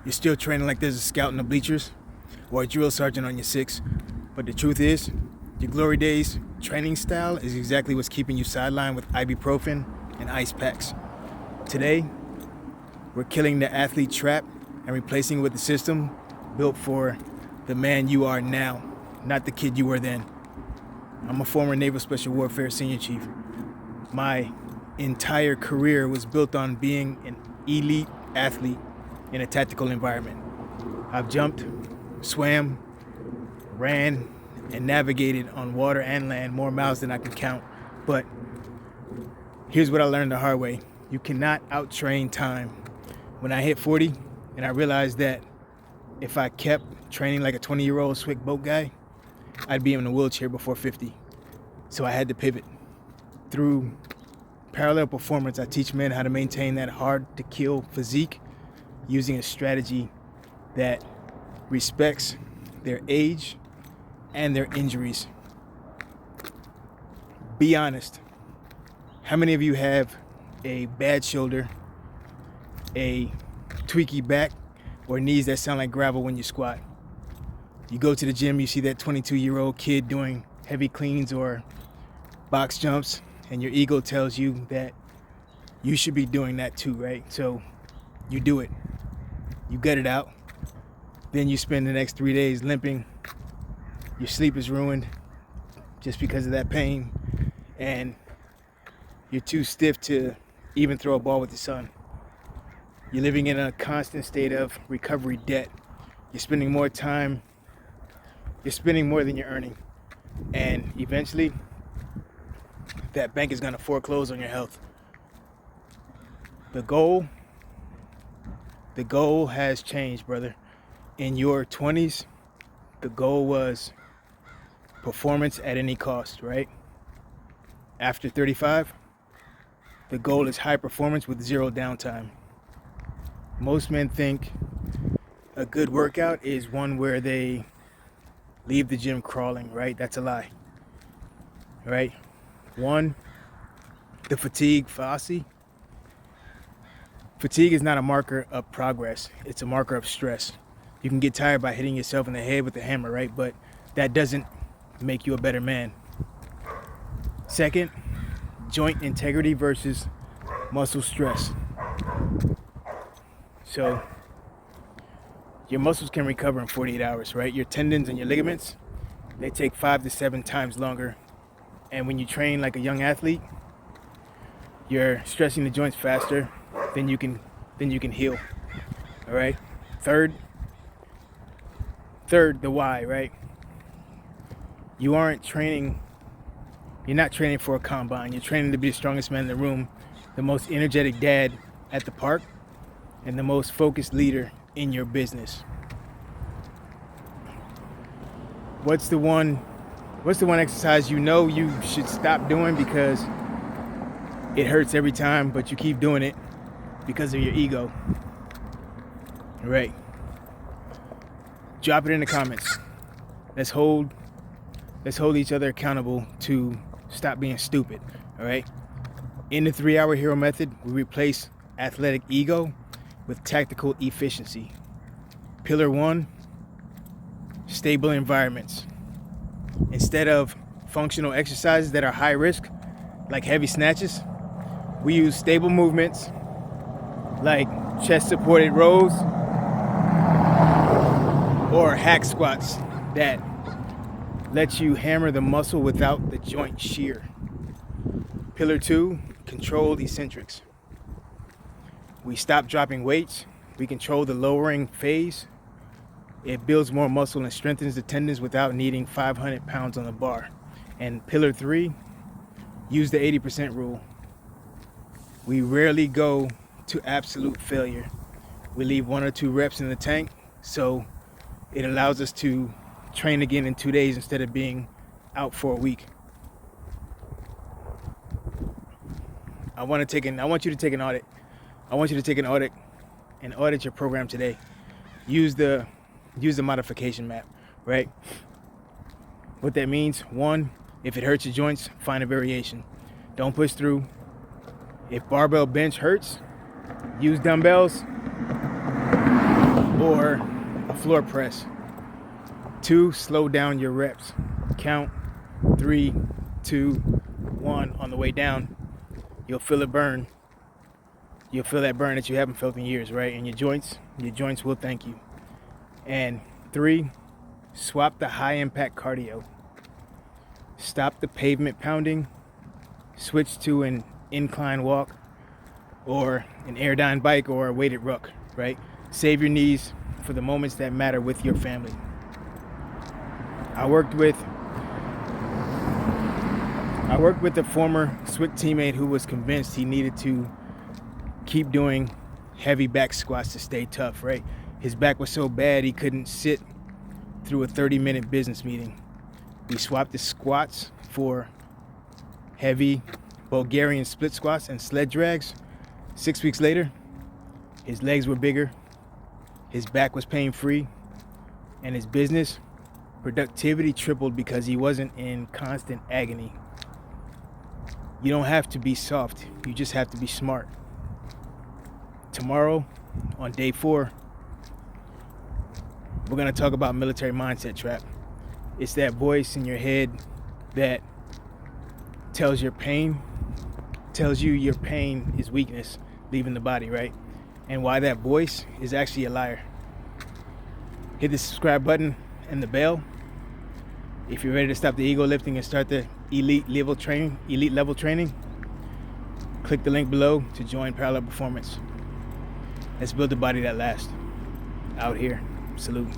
You're still training like there's a scout in the bleachers or a drill sergeant on your six. But the truth is, your glory days training style is exactly what's keeping you sidelined with ibuprofen and ice packs. Today, we're killing the athlete trap and replacing it with a system built for the man you are now, not the kid you were then. I'm a former Naval Special Warfare senior chief. My entire career was built on being an elite athlete in a tactical environment. I've jumped, swam, ran, and navigated on water and land more miles than I can count. But here's what I learned the hard way. You cannot out-train time. When I hit 40 and I realized that if I kept training like a 20-year-old swick boat guy, I'd be in a wheelchair before 50. So I had to pivot. Through parallel performance, I teach men how to maintain that hard-to-kill physique using a strategy that respects their age and their injuries. Be honest. How many of you have a bad shoulder, a tweaky back, or knees that sound like gravel when you squat? You go to the gym, you see that 22-year-old kid doing heavy cleans or box jumps, and your ego tells you that you should be doing that too, right? So you do it. You gut it out. Then you spend the next 3 days limping. Your sleep is ruined just because of that pain, and you're too stiff to even throw a ball with the sun. You're living in a constant state of recovery debt. You're spending more than you're earning. And eventually, that bank is gonna foreclose on your health. The goal has changed, brother. In your 20s, the goal was performance at any cost, right? After 35, the goal is high performance with zero downtime. Most men think a good workout is one where they leave the gym crawling, right? That's a lie, right? One, the fatigue fallacy. Fatigue is not a marker of progress. It's a marker of stress. You can get tired by hitting yourself in the head with a hammer, right? But that doesn't make you a better man. Second, joint integrity versus muscle stress. So your muscles can recover in 48 hours, right? Your tendons and your ligaments, they take 5 to 7 times longer. And when you train like a young athlete, you're stressing the joints faster than you can heal. All right. Third, the why, right? You're not training for a combine. You're training to be the strongest man in the room, the most energetic dad at the park, and the most focused leader in your business. What's the one exercise you know you should stop doing because it hurts every time, but you keep doing it because of your ego? Right. Drop it in the comments. Let's hold each other accountable to stop being stupid. All right. In the 3-hour hero method, we replace athletic ego with tactical efficiency. Pillar 1, stable environments. Instead of functional exercises that are high risk, like heavy snatches, we use stable movements like chest supported rows or hack squats that lets you hammer the muscle without the joint shear. Pillar 2, controlled eccentrics. We stop dropping weights. We control the lowering phase. It builds more muscle and strengthens the tendons without needing 500 pounds on the bar. And pillar 3, use the 80% rule. We rarely go to absolute failure. We leave 1 or 2 reps in the tank, so it allows us to train again in 2 days instead of being out for a week. I want you to take an audit. I want you to take an audit and audit your program today. Use the modification map, right? What that means, 1, if it hurts your joints, find a variation. Don't push through. If barbell bench hurts, use dumbbells or a floor press. 2, slow down your reps. Count 3, 2, 1. On the way down, you'll feel it burn. You'll feel that burn that you haven't felt in years, right? And your joints will thank you. And 3, swap the high impact cardio. Stop the pavement pounding. Switch to an incline walk or an airdyne bike or a weighted ruck, right? Save your knees for the moments that matter with your family. I worked with a former SWCC teammate who was convinced he needed to keep doing heavy back squats to stay tough, right? His back was so bad he couldn't sit through a 30-minute business meeting. We swapped the squats for heavy Bulgarian split squats and sled drags. 6 weeks later, his legs were bigger, his back was pain-free, and his business productivity tripled because he wasn't in constant agony. You don't have to be soft, you just have to be smart. Tomorrow, on day 4, we're gonna talk about military mindset trap. It's that voice in your head that tells you your pain is weakness leaving the body, right? And why that voice is actually a liar. Hit the subscribe button and the bell if you're ready to stop the ego lifting and start the elite level training. Click the link below to join Parallel Performance. Let's build a body that lasts. Out here. Salute.